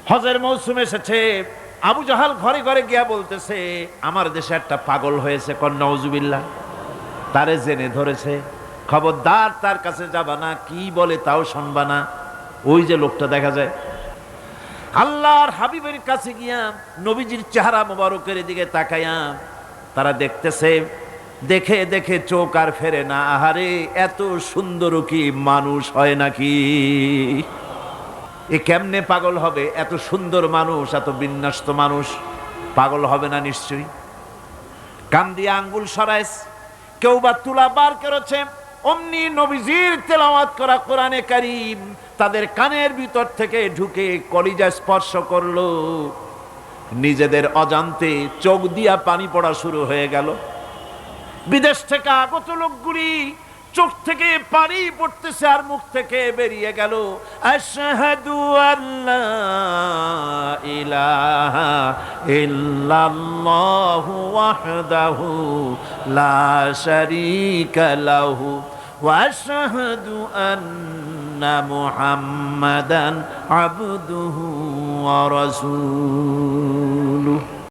হজের মৌসুম এসেছে, আবু জাহাল ঘরে ঘরে গিয়া বলতেছে আমার দেশে একটা পাগল হয়েছে, কন নাউজুবিল্লাহ। তারে জেনে ধরেছে, খবরদার তার কাছে যাবা না, কি বলে তাও শুনবা না। ওই যে লোকটা দেখা যায়, আল্লাহর হাবিবের কাছে গিয়া নবীজির চেহারা মোবারকের দিকে তাকাইয়া তারা দেখতেছে, দেখে দেখে চোখ আর ফেরে না। আহারে, এত সুন্দর কি মানুষ হয় নাকি? এ কেমনে পাগল হবে? এত সুন্দর মানুষ, এত বিন্যস্ত মানুষ, পাগল হবে না নিশ্চয়ই। কান দিয়ে আঙ্গুল সরাইস, কেউ বা তুলা বার করেছে, অমনি নবীজির তেলাওয়াত করা কোরআনে কারীম তাদের কানের ভিতর থেকে ঢুকে কলিজা স্পর্শ করলো। নিজেদের অজান্তে চোখ দিয়া পানি পড়া শুরু হয়ে গেল। বিদেশ থেকে আগত লোকগুলি চোখ থেকে পানি পড়তেছে আর মুখ থেকে বেরিয়ে গেল আশহাদু আল্লা ইলাহা ইল্লাল্লাহু ওয়াহদাহু লা শারীকা লাহু ওয়া আশহাদু আন্না মুহাম্মাদান আবদুহু ওয়া রাসূলুহু।